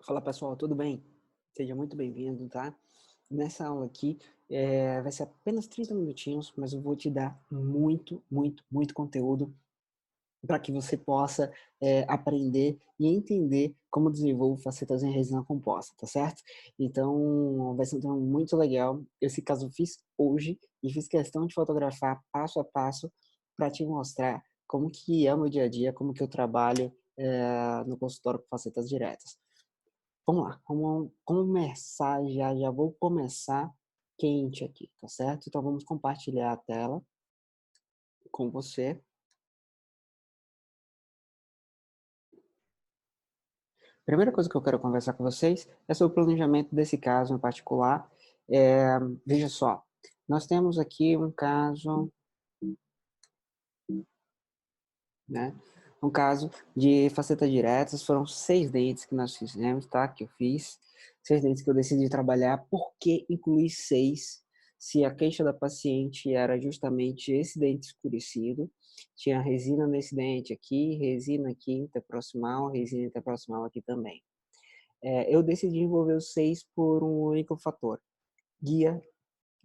Fala pessoal, tudo bem? Seja muito bem-vindo, tá? Nessa aula aqui, vai ser apenas 30 minutinhos, mas eu vou te dar muito, muito, muito conteúdo para que você possa aprender e entender como desenvolvo facetas em resina composta, tá certo? Então, vai ser um tema muito legal. Esse caso eu fiz hoje e fiz questão de fotografar passo a passo para te mostrar como que é o meu dia a dia, como que eu trabalho no consultório com facetas diretas. Vamos lá, vamos começar já vou começar quente aqui, tá certo? Então vamos compartilhar a tela com você. Primeira coisa que eu quero conversar com vocês é sobre o planejamento desse caso em particular. Veja só, nós temos aqui um caso, né, um caso de facetas diretas, foram 6 dentes que nós fizemos, tá, que eu fiz, 6 dentes que eu decidi trabalhar. Por que incluir 6? Se a queixa da paciente era justamente esse dente escurecido, tinha resina nesse dente aqui, resina aqui interproximal, resina interproximal aqui também. Eu decidi envolver os 6 por um único fator, guia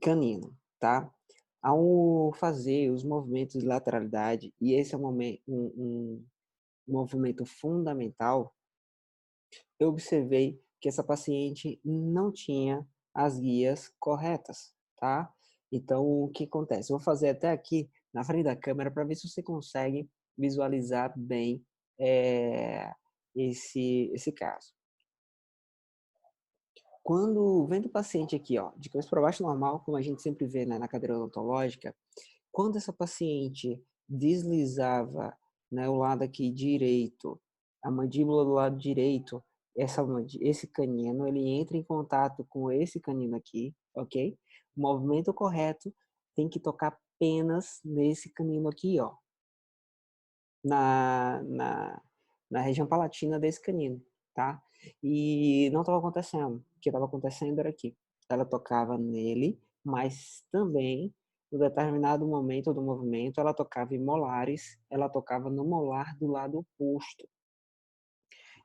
canino, tá? Ao fazer os movimentos de lateralidade, e esse é um movimento fundamental, eu observei que essa paciente não tinha as guias corretas, tá? Então, o que acontece? Eu vou fazer até aqui na frente da câmera para ver se você consegue visualizar bem esse caso. Quando vendo o paciente aqui, ó, de cabeça para baixo normal, como a gente sempre vê, né, na cadeira odontológica, quando essa paciente deslizava, né, o lado aqui direito, a mandíbula do lado direito, esse canino, ele entra em contato com esse canino aqui, ok? O movimento correto tem que tocar apenas nesse canino aqui, ó, na, na, na região palatina desse canino, tá? E não estava acontecendo. O que estava acontecendo era que ela tocava nele, mas também, em determinado momento do movimento, ela tocava em molares, ela tocava no molar do lado oposto.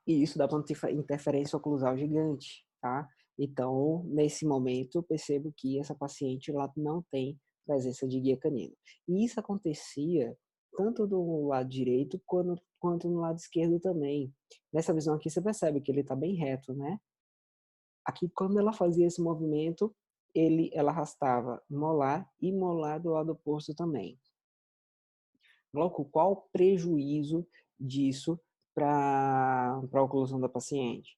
E isso dá uma interferência oclusal gigante, tá? Então, nesse momento, eu percebo que essa paciente ela não tem presença de guia canino. E isso acontecia tanto do lado direito quanto no lado esquerdo também. Nessa visão aqui, você percebe que ele está bem reto, né? Aqui, quando ela fazia esse movimento, ela arrastava molar e molar do lado oposto também. Logo, qual o prejuízo disso para a oclusão da paciente?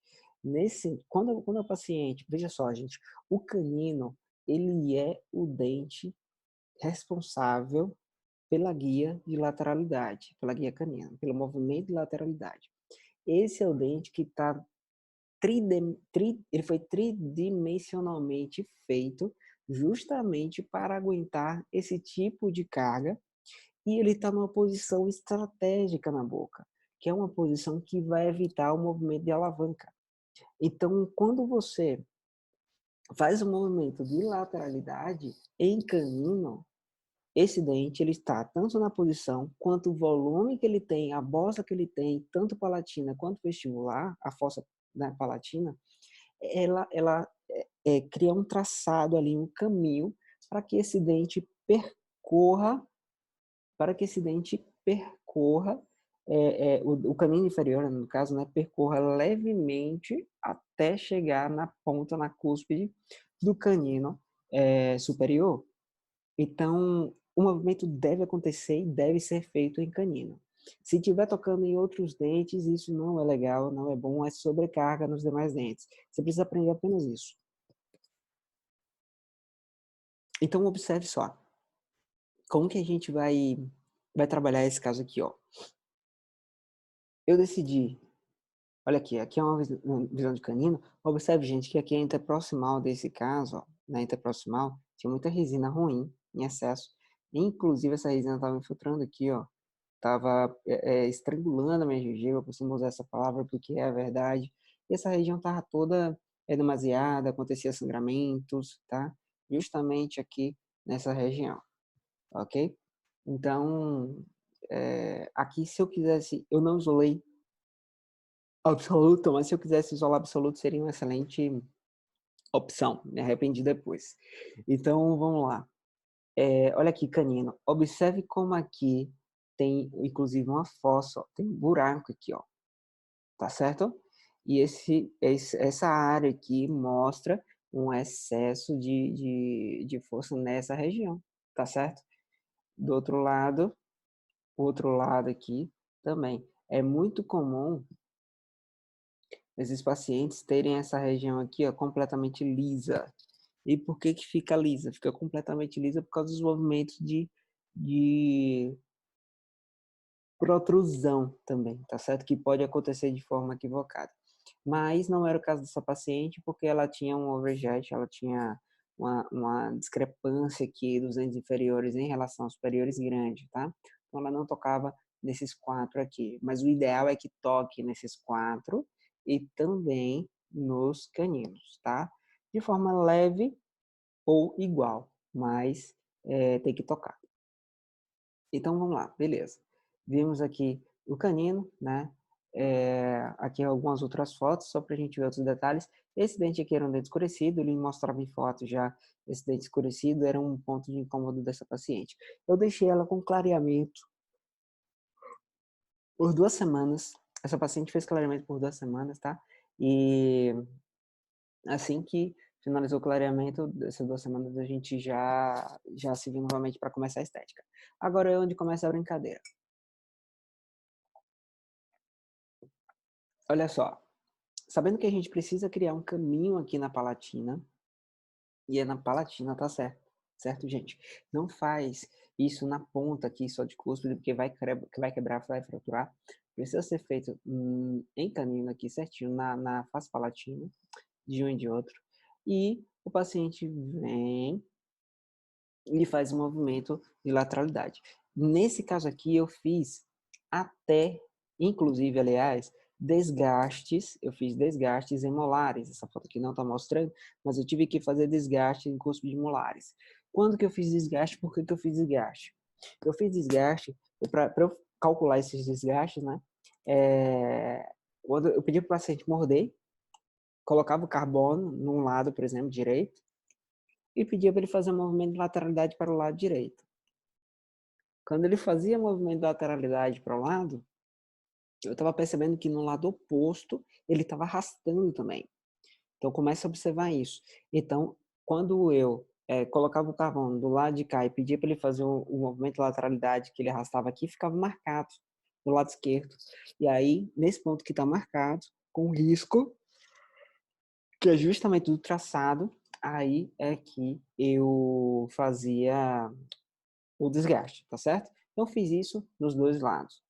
Quando a paciente, veja só, gente, o canino, ele é o dente responsável pela guia de lateralidade, pela guia canina, pelo movimento de lateralidade. Esse é o dente que está ele foi tridimensionalmente feito justamente para aguentar esse tipo de carga e ele está numa posição estratégica na boca, que é uma posição que vai evitar o movimento de alavanca. Então, quando você faz o movimento de lateralidade em canino, esse dente ele está tanto na posição, quanto o volume que ele tem, a bossa que ele tem, tanto palatina quanto vestibular, a fossa, né, palatina, ela cria um traçado ali, um caminho para que esse dente percorra para que esse dente percorra, o canino inferior, né, no caso, né, percorra levemente até chegar na ponta, na cúspide do canino superior. Então, o movimento deve acontecer e deve ser feito em canino. Se estiver tocando em outros dentes, isso não é legal, não é bom, é sobrecarga nos demais dentes. Você precisa aprender apenas isso. Então, observe só, como que a gente vai trabalhar esse caso aqui, ó. Eu decidi. Olha aqui, aqui é uma visão de canino. Observe, gente, que aqui a interproximal desse caso, ó, na interproximal, tinha muita resina ruim, em excesso. Inclusive, essa resina estava infiltrando aqui, ó. Estava estrangulando a minha gengiva, eu costumo usar essa palavra porque é a verdade. E essa região estava toda demasiada, acontecia sangramentos, tá? Justamente aqui nessa região, ok? Então, aqui se eu quisesse, eu não isolei absoluto, mas se eu quisesse isolar absoluto seria uma excelente opção, me arrependi depois. Então vamos lá, olha aqui canino, observe como aqui tem inclusive uma fossa, ó, tem um buraco aqui, ó, tá certo? E essa área aqui mostra um excesso de força nessa região, tá certo? Do outro lado, o outro lado aqui também. É muito comum esses pacientes terem essa região aqui, ó, completamente lisa. E por que que fica lisa? Fica completamente lisa por causa dos movimentos de protrusão também, tá certo? Que pode acontecer de forma equivocada. Mas não era o caso dessa paciente, porque ela tinha um overjet, ela tinha uma discrepância aqui dos dentes inferiores em relação aos superiores grande, tá? Então ela não tocava nesses 4 aqui, mas o ideal é que toque nesses 4 e também nos caninos, tá? De forma leve ou igual, mas, tem que tocar. Então vamos lá, beleza. Vimos aqui o canino, né, aqui algumas outras fotos, só para a gente ver outros detalhes. Esse dente aqui era um dente escurecido, ele mostrava em foto já esse dente escurecido, era um ponto de incômodo dessa paciente. Eu deixei ela com clareamento por 2 semanas, essa paciente fez clareamento por 2 semanas, tá, e assim que finalizou o clareamento, dessas 2 semanas a gente já se viu novamente para começar a estética. Agora é onde começa a brincadeira. Olha só, sabendo que a gente precisa criar um caminho aqui na palatina, e é na palatina, tá certo, certo, gente? Não faz isso na ponta aqui só de cúspide, porque vai quebrar, vai fraturar. Precisa ser feito em canino aqui certinho, na face palatina, de um e de outro. E o paciente vem e faz um movimento de lateralidade. Nesse caso aqui eu fiz até, inclusive, aliás, desgastes, eu fiz desgastes em molares, essa foto aqui não está mostrando, mas eu tive que fazer desgaste em cúspide de molares. Quando que eu fiz desgaste? Por que que eu fiz desgaste? Eu fiz desgaste, para eu calcular esses desgastes, né, quando eu pedi para o paciente morder, colocava o carbono num lado, por exemplo, direito, e pedia para ele fazer um movimento de lateralidade para o lado direito. Quando ele fazia movimento de lateralidade para o lado, eu estava percebendo que no lado oposto ele estava arrastando também. Então comece a observar isso. Então, quando eu colocava o carvão do lado de cá e pedia para ele fazer o movimento de lateralidade que ele arrastava aqui, ficava marcado do lado esquerdo. E aí, nesse ponto que está marcado, com risco, que é justamente do traçado, aí é que eu fazia o desgaste, tá certo? Então, eu fiz isso nos 2 lados.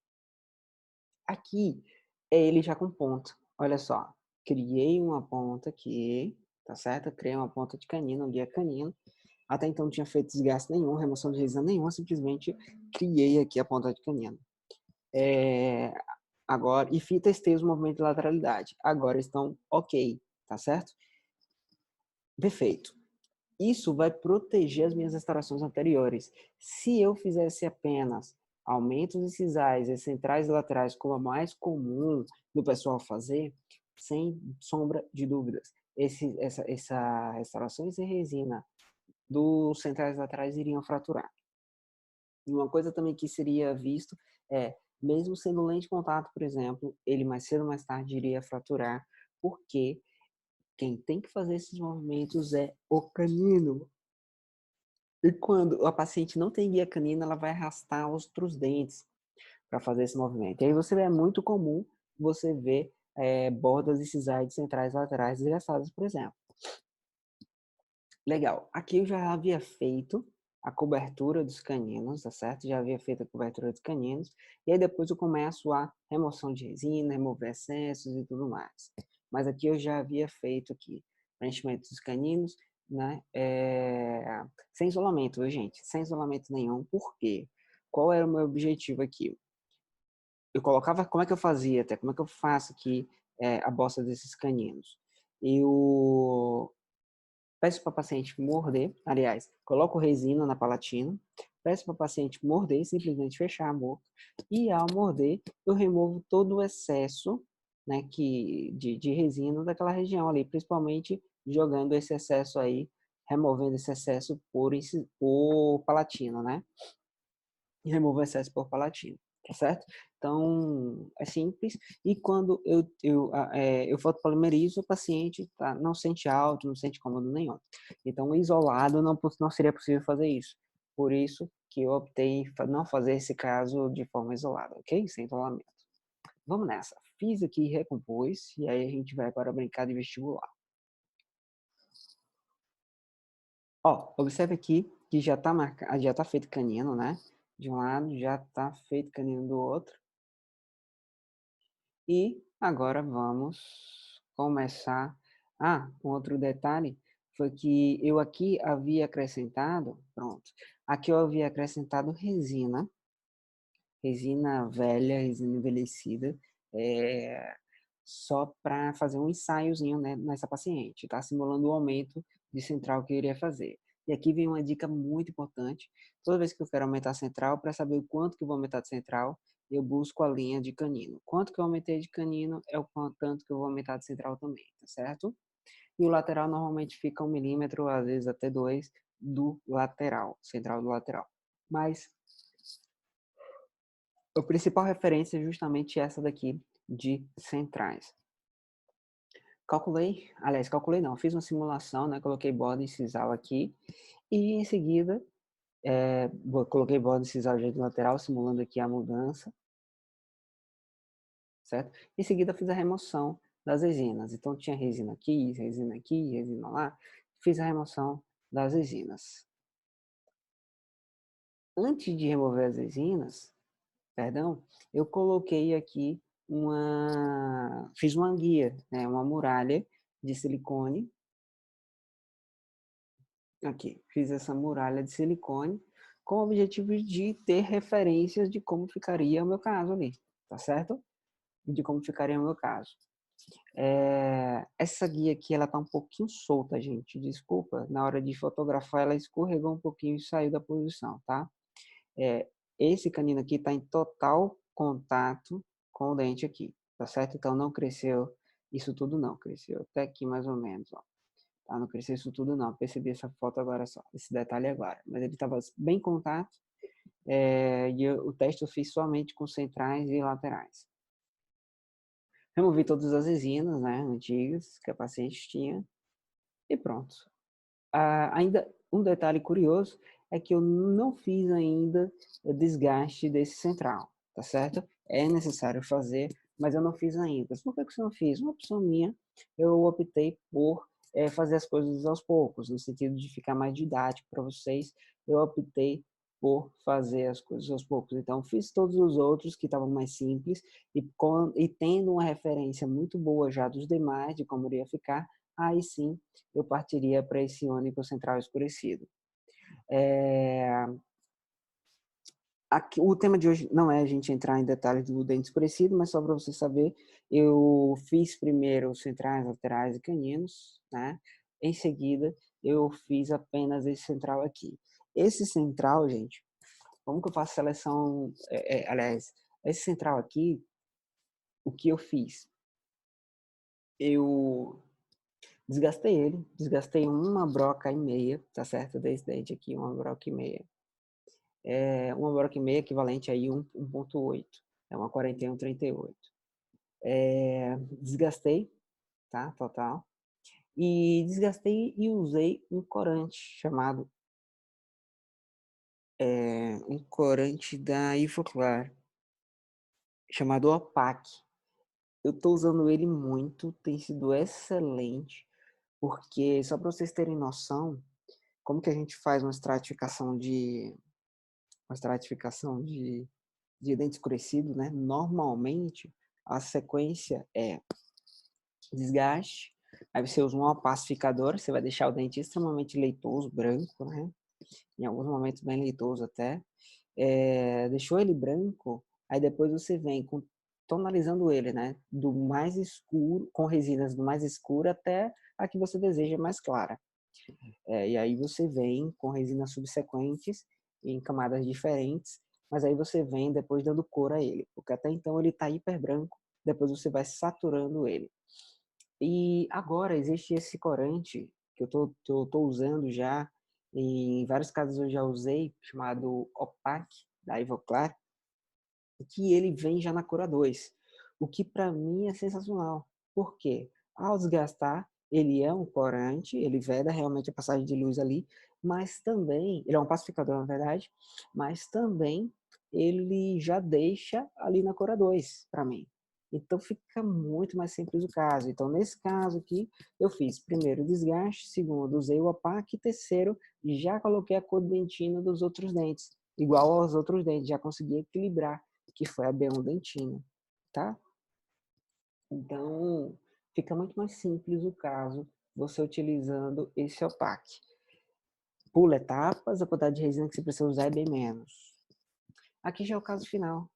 Aqui, é ele já com ponta. Olha só, criei uma ponta aqui, tá certo? Criei uma ponta de canino, um guia canino. Até então não tinha feito desgaste nenhum, remoção de resina nenhuma, simplesmente criei aqui a ponta de canino. Agora, e testei os movimentos de lateralidade. Agora estão ok, tá certo? Perfeito. Isso vai proteger as minhas restaurações anteriores. Se eu fizesse apenas aumentos incisais e centrais e laterais, como é mais comum do pessoal fazer, sem sombra de dúvidas, essa restaurações em resina dos centrais e laterais iriam fraturar. E uma coisa também que seria visto é, mesmo sendo lente de contato, por exemplo, ele mais cedo ou mais tarde iria fraturar, porque quem tem que fazer esses movimentos é o canino. E quando a paciente não tem guia canina, ela vai arrastar os outros dentes para fazer esse movimento. E aí é muito comum você ver bordas incisais centrais e laterais desgastadas, por exemplo. Legal. Aqui eu já havia feito a cobertura dos caninos, tá certo? Já havia feito a cobertura dos caninos. E aí depois eu começo a remoção de resina, remover excessos e tudo mais. Mas aqui eu já havia feito aqui preenchimento dos caninos, né? Sem isolamento, viu, gente? Sem isolamento nenhum. Por quê? Qual era o meu objetivo aqui? Eu colocava, como é que eu fazia até? Como é que eu faço aqui a bosta desses caninos? Eu peço para o paciente morder, aliás, coloco resina na palatina, peço para o paciente morder, simplesmente fechar a boca, e ao morder, eu removo todo o excesso né, de resina daquela região ali, principalmente jogando esse excesso aí, removendo esse excesso por palatina, né? E removo o excesso por palatina, tá certo? Então, é simples. E quando eu fotopolimerizo, o paciente tá, não sente alto, não sente incômodo nenhum. Então, isolado, não seria possível fazer isso. Por isso que eu optei em não fazer esse caso de forma isolada, ok? Sem isolamento. Vamos nessa. Fiz aqui, recompus, e aí a gente vai para brincar de vestibular. Ó, observe aqui que já está marcado, já está feito canino, né? De um lado, já está feito canino do outro. E agora vamos começar. Ah, um outro detalhe foi que eu aqui havia acrescentado, pronto, aqui eu havia acrescentado resina velha, resina envelhecida, só para fazer um ensaiozinho, né, nessa paciente, tá? Simulando o aumento de central que eu iria fazer. E aqui vem uma dica muito importante. Toda vez que eu quero aumentar a central, para saber o quanto que eu vou aumentar de central, eu busco a linha de canino. Quanto que eu aumentei de canino é o tanto que eu vou aumentar de central também, tá certo? E o lateral normalmente fica 1 milímetro, às vezes até 2, do lateral, central do lateral. Mas a principal referência é justamente essa daqui de centrais. Calculei não, fiz uma simulação, né, coloquei borda e sisal aqui, e em seguida, coloquei borda e sisal de lateral, simulando aqui a mudança, certo? Em seguida fiz a remoção das resinas, então tinha resina aqui, resina lá, fiz a remoção das resinas. Antes de remover as resinas, perdão, eu coloquei aqui fiz uma guia, né, uma muralha de silicone. Aqui, fiz essa muralha de silicone com o objetivo de ter referências de como ficaria o meu caso ali, tá certo? De como ficaria o meu caso. Essa guia aqui, ela tá um pouquinho solta, gente, desculpa. Na hora de fotografar, ela escorregou um pouquinho e saiu da posição, tá? Esse canino aqui tá em total contato com o dente aqui, tá certo? Então, não cresceu isso tudo não, cresceu até aqui mais ou menos, ó. Tá? Não cresceu isso tudo não, percebi essa foto agora só, esse detalhe agora. Mas ele estava bem em contato, e o teste eu fiz somente com centrais e laterais. Removi todas as resinas, né, antigas que a paciente tinha e pronto. Ainda um detalhe curioso é que eu não fiz ainda o desgaste desse central, tá certo? É necessário fazer, mas eu não fiz ainda. Por que você não fiz? Uma opção minha, eu optei por fazer as coisas aos poucos, no sentido de ficar mais didático para vocês, eu optei por fazer as coisas aos poucos. Então, fiz todos os outros que estavam mais simples e tendo uma referência muito boa já dos demais, de como iria ficar, aí sim eu partiria para esse único central escurecido. Aqui, o tema de hoje não é a gente entrar em detalhes do dente escurecido, mas só para você saber, eu fiz primeiro os centrais, laterais e caninos, né? Em seguida, eu fiz apenas esse central aqui. Esse central, gente, como que eu faço seleção? Aliás, esse central aqui, o que eu fiz? Eu desgastei uma broca e meia, tá certo? Desse dente aqui, uma broca e meia. Uma broca e meia equivalente aí 1,8. É uma 4138. Desgastei, tá? Total. E desgastei e usei um corante chamado um corante da Ivoclar, chamado Opac. Eu tô usando ele muito, tem sido excelente, porque só para vocês terem noção, como que a gente faz uma estratificação de dente escurecido, né? Normalmente, a sequência é desgaste, aí você usa um opacificador, você vai deixar o dente extremamente leitoso, branco, né? Em alguns momentos bem leitoso até. Deixou ele branco, aí depois você vem tonalizando ele, né? Do mais escuro, com resinas do mais escuro até a que você deseja mais clara. E aí você vem com resinas subsequentes em camadas diferentes, mas aí você vem depois dando cor a ele, porque até então ele está hiper branco depois você vai saturando ele. E agora existe esse corante que eu tô usando já, em vários casos eu já usei, chamado Opaque, da Ivoclar, que ele vem já na Cura 2, o que para mim é sensacional. Por quê? Ao desgastar, ele é um corante, ele veda realmente a passagem de luz ali, mas também, ele é um pacificador na verdade, mas também ele já deixa ali na Cura 2 para mim. Então fica muito mais simples o caso. Então nesse caso aqui, eu fiz primeiro o desgaste, segundo usei o opaque, terceiro já coloquei a cor dentina dos outros dentes, igual aos outros dentes, já consegui equilibrar, que foi a B1 dentina, tá? Então, fica muito mais simples o caso você utilizando esse opaque. Pula etapas, a quantidade de resina que você precisa usar é bem menos. Aqui já é o caso final,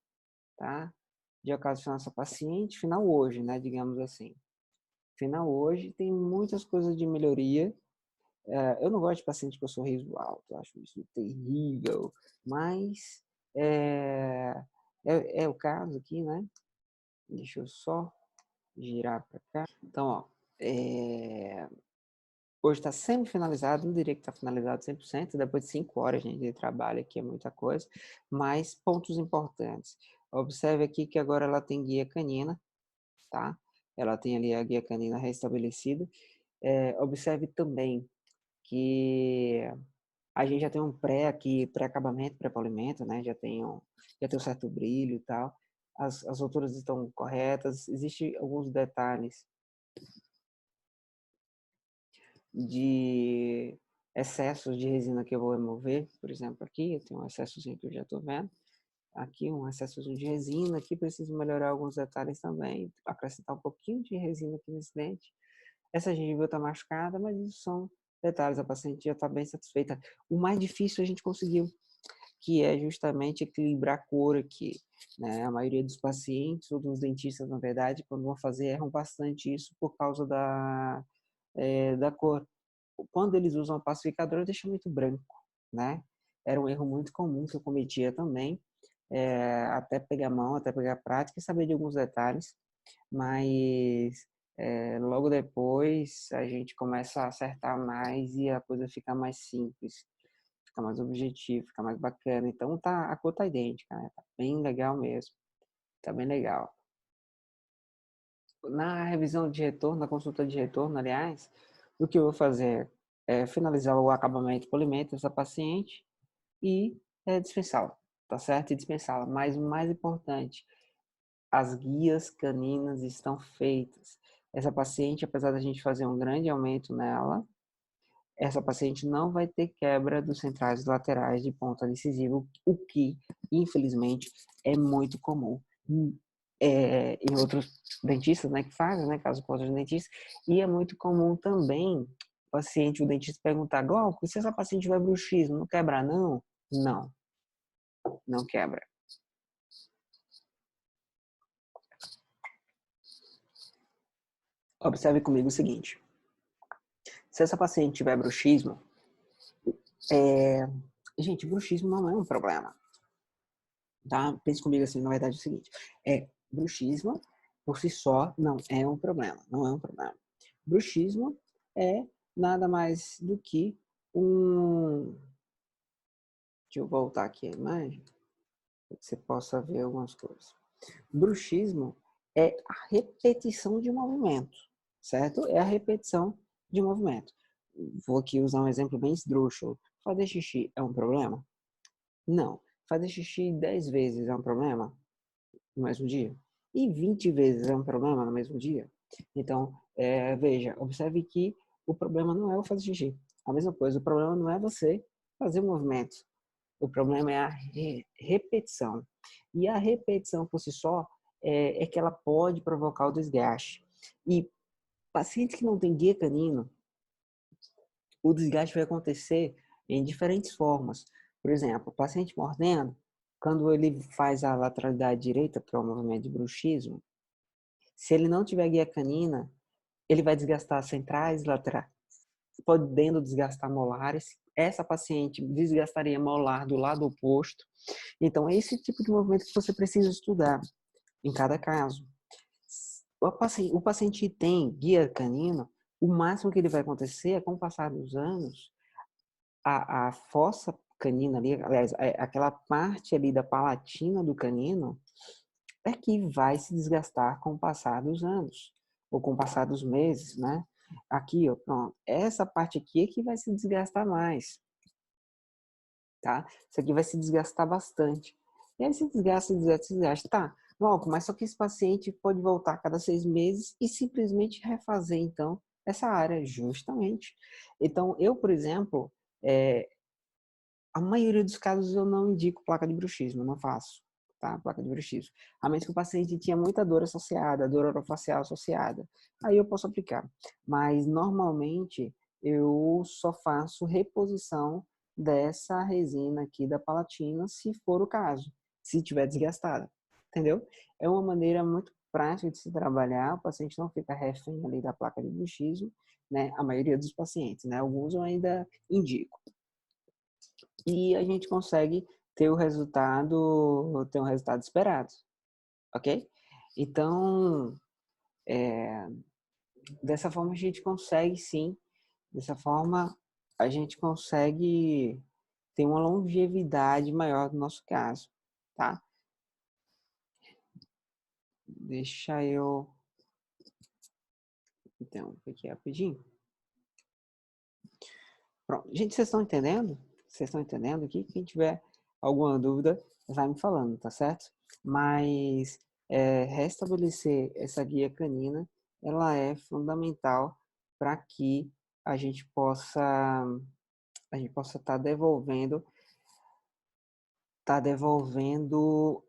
tá? Já é o caso final dessa paciente, final hoje, né, digamos assim. Final hoje, tem muitas coisas de melhoria. Eu não gosto de paciente com sorriso alto, acho isso terrível, mas é o caso aqui, né? Deixa eu só girar para cá. Então, ó, hoje está semi-finalizado, não diria que está finalizado 100%, depois de 5 horas, gente, de trabalho aqui é muita coisa, mas pontos importantes. Observe aqui que agora ela tem guia canina, tá? Ela tem ali a guia canina restabelecida. Observe também que a gente já tem um pré-acabamento, pré-polimento, né? Já tem um certo brilho e tal. As alturas estão corretas. Existem alguns detalhes de excessos de resina que eu vou remover. Por exemplo, aqui eu tenho um excessozinho que eu já estou vendo. Aqui um excessozinho de resina. Aqui preciso melhorar alguns detalhes também. Acrescentar um pouquinho de resina aqui nesse dente. Essa gengiva está machucada, mas isso são detalhes. A paciente já está bem satisfeita. O mais difícil a gente conseguiu, que é justamente equilibrar a cor aqui, né? A maioria dos pacientes, ou dos dentistas, na verdade, quando vão fazer, erram bastante isso por causa da cor. Quando eles usam a pacificadora, deixa muito branco, né? Era um erro muito comum que eu cometia também, até pegar a mão, até pegar a prática e saber de alguns detalhes, mas logo depois a gente começa a acertar mais e a coisa fica mais simples, fica mais objetivo, fica mais bacana. Então a cor tá idêntica, né? Tá bem legal mesmo, tá bem legal. Na revisão de retorno, na consulta de retorno, aliás, o que eu vou fazer é finalizar o acabamento polimento dessa paciente e dispensá-la, tá certo? E dispensá-la. Mas o mais importante, as guias caninas estão feitas. Essa paciente, apesar da gente fazer um grande aumento nela, essa paciente não vai ter quebra dos centrais laterais de ponta decisiva, o que, infelizmente, é muito comum em outros dentistas, né, que fazem, né, caso com outros dentistas, e é muito comum também o dentista perguntar, Glauco, se essa paciente tiver bruxismo, não quebra não? Não, não quebra. Observe comigo o seguinte, se essa paciente tiver bruxismo, gente, bruxismo não é um problema, tá? Pense comigo assim, na verdade é o seguinte, bruxismo por si só não é um problema, não é um problema. Bruxismo é nada mais do que um... Deixa eu voltar aqui a imagem, para que você possa ver algumas coisas. Bruxismo é a repetição de movimento, certo? É a repetição de movimento. Vou aqui usar um exemplo bem esdrúxulo. Fazer xixi é um problema? Não. Fazer xixi 10 vezes é um problema no mesmo dia? E 20 vezes é um problema no mesmo dia? Então, veja, observe que o problema não é o fazer xixi. A mesma coisa, o problema não é você fazer o movimento. O problema é a repetição. E a repetição por si só é que ela pode provocar o desgaste. E pacientes que não têm guia canino, o desgaste vai acontecer em diferentes formas. Por exemplo, o paciente mordendo, quando ele faz a lateralidade direita, que é o movimento de bruxismo, se ele não tiver guia canina, ele vai desgastar centrais laterais, podendo desgastar molares. Essa paciente desgastaria molar do lado oposto. Então, é esse tipo de movimento que você precisa estudar em cada caso. o paciente tem guia canino, o máximo que ele vai acontecer é, com o passar dos anos, a fossa canina ali, aliás, aquela parte ali da palatina do canino, é que vai se desgastar com o passar dos anos, ou com o passar dos meses, né. Aqui, ó, pronto, essa parte aqui é que vai se desgastar mais, tá. Isso aqui vai se desgastar bastante. E aí se desgasta, desgasta, desgasta. Tá, Glauco, mas só que esse paciente pode voltar a cada 6 meses e simplesmente refazer, então, essa área, justamente. Então eu, por exemplo, eh, a maioria dos casos eu não indico placa de bruxismo, não faço, tá, placa de bruxismo. A menos que o paciente tinha muita dor associada, dor orofacial associada, aí eu posso aplicar. Mas normalmente eu só faço reposição dessa resina aqui da palatina, se for o caso, se tiver desgastada, entendeu? É uma maneira muito prática de se trabalhar, o paciente não fica refém ali da placa de bruxismo, né, a maioria dos pacientes, né, alguns eu ainda indico. E a gente consegue ter um resultado esperado, ok? Então, dessa forma a gente consegue sim, dessa forma a gente consegue ter uma longevidade maior no nosso caso, tá? Deixa eu então aqui rapidinho. Pronto. Gente, vocês estão entendendo? Vocês estão entendendo aqui? Quem tiver alguma dúvida, vai me falando, tá certo? Mas restabelecer essa guia canina, ela é fundamental para que a gente possa estar tá devolvendo, tá devolvendo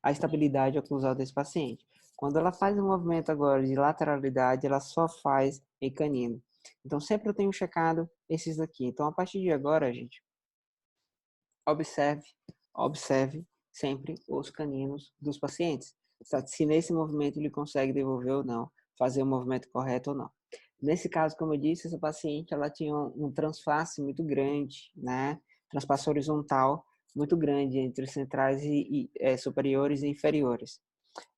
a estabilidade oclusal desse paciente. Quando ela faz um movimento agora de lateralidade, ela só faz em canino. Então, sempre eu tenho checado esses aqui. Então, a partir de agora, gente, observe, observe sempre os caninos dos pacientes. Se nesse movimento ele consegue devolver ou não, fazer o movimento correto ou não. Nesse caso, como eu disse, essa paciente ela tinha um transface muito grande, né? Transpasse horizontal muito grande entre os centrais superiores e inferiores.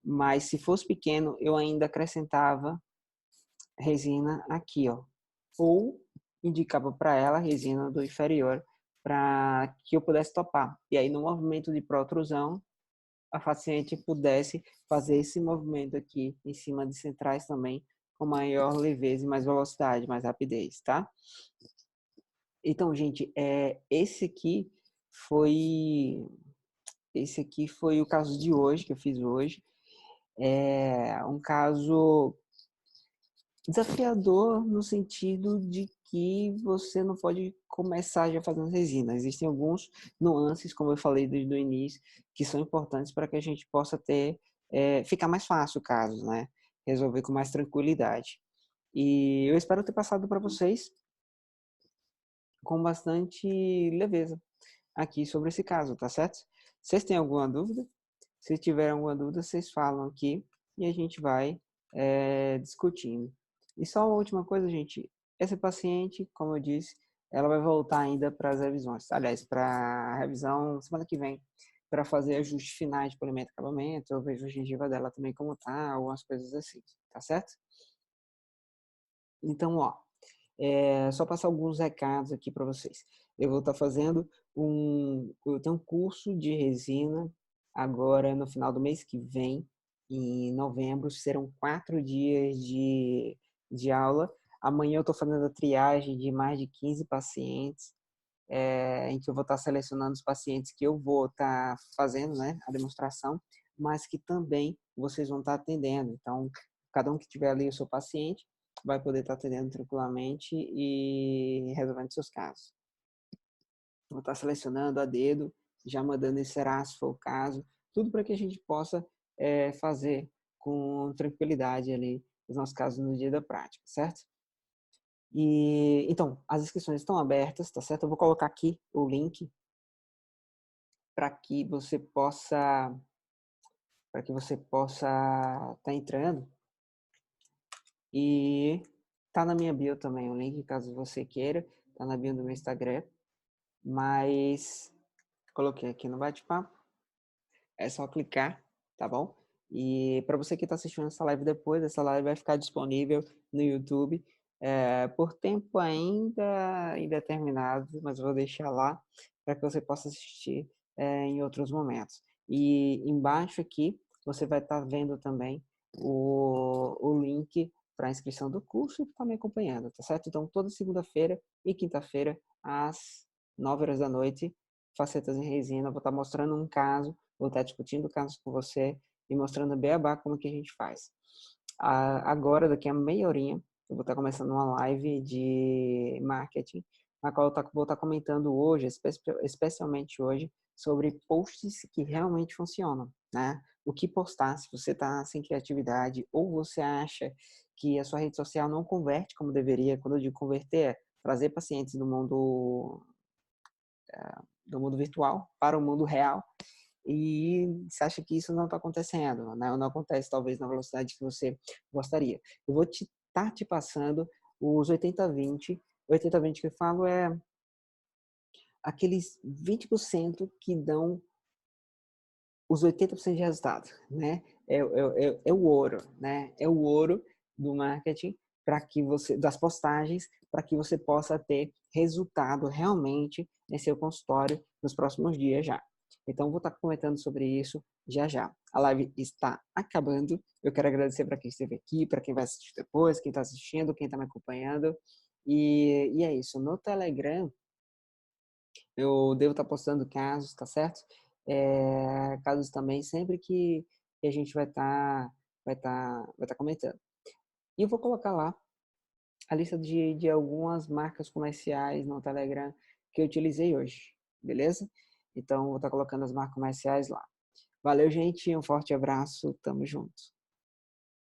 Mas se fosse pequeno, eu ainda acrescentava resina aqui, ó. Ou indicava para ela a resina do inferior para que eu pudesse topar. E aí no movimento de protrusão, a paciente pudesse fazer esse movimento aqui em cima de centrais também com maior leveza e mais velocidade, mais rapidez, tá? Então, gente, foi esse aqui foi o caso de hoje que eu fiz hoje. É um caso desafiador no sentido de que você não pode começar já fazendo resina. Existem alguns nuances, como eu falei desde o início, que são importantes para que a gente possa ficar mais fácil o caso, né? Resolver com mais tranquilidade. E eu espero ter passado para vocês com bastante leveza aqui sobre esse caso, tá certo? Vocês têm alguma dúvida? Se tiver alguma dúvida, vocês falam aqui e a gente vai discutindo. E só uma última coisa, gente. Essa paciente, como eu disse, ela vai voltar ainda para as revisões. Aliás, para a revisão semana que vem, para fazer ajustes finais de polimento e acabamento. Eu vejo a gengiva dela também como tá, algumas coisas assim, tá certo? Então, ó, só passar alguns recados aqui para vocês. Eu vou estar fazendo eu tenho um curso de resina agora no final do mês que vem, em novembro, serão 4 dias de aula. Amanhã eu estou fazendo a triagem de mais de 15 pacientes, em que eu vou estar selecionando os pacientes que eu vou estar fazendo, né, a demonstração, mas que também vocês vão estar atendendo. Então, cada um que tiver ali o seu paciente vai poder estar atendendo tranquilamente e resolvendo seus casos. Vou estar selecionando a dedo, já mandando encerar se for o caso, tudo para que a gente possa fazer com tranquilidade ali os nossos casos no dia da prática, certo? E então, as inscrições estão abertas, tá certo? Eu vou colocar aqui o link para que você possa estar entrando, e tá na minha bio também o link, caso você queira, tá na bio do meu Instagram, mas coloquei aqui no bate-papo. É só clicar, tá bom? E para você que está assistindo essa live depois, essa live vai ficar disponível no YouTube, por tempo ainda indeterminado, mas eu vou deixar lá para que você possa assistir, em outros momentos. E embaixo aqui, você vai estar vendo também o link para a inscrição do curso e tá me acompanhando, tá certo? Então toda segunda-feira e quinta-feira, às 9 horas da noite, Facetas em Resina, eu vou estar mostrando um caso, vou estar discutindo casos com você e mostrando beabá como que a gente faz. Agora, daqui a meia horinha, eu vou estar começando uma live de marketing, na qual vou estar comentando hoje, especialmente hoje, sobre posts que realmente funcionam, né? O que postar se você está sem criatividade ou você acha que a sua rede social não converte como deveria. Quando eu digo converter, é trazer pacientes do mundo virtual para o mundo real, e você acha que isso não está acontecendo, né? Não acontece talvez na velocidade que você gostaria. Eu vou estar te passando os 80/20. 80/20 que eu falo é aqueles 20% que dão os 80% de resultado, né? É o ouro, né? É o ouro do marketing para que você, das postagens, para que você possa ter resultado realmente em seu consultório nos próximos dias já. Então, vou estar comentando sobre isso já já. A live está acabando. Eu quero agradecer para quem esteve aqui, para quem vai assistir depois, quem está assistindo, quem está me acompanhando. E é isso. No Telegram, eu devo estar postando casos, tá certo? Casos também, sempre que a gente vai estar comentando. E eu vou colocar lá a lista de algumas marcas comerciais no Telegram que eu utilizei hoje, beleza? Então, vou estar colocando as marcas comerciais lá. Valeu, gente, um forte abraço, tamo junto.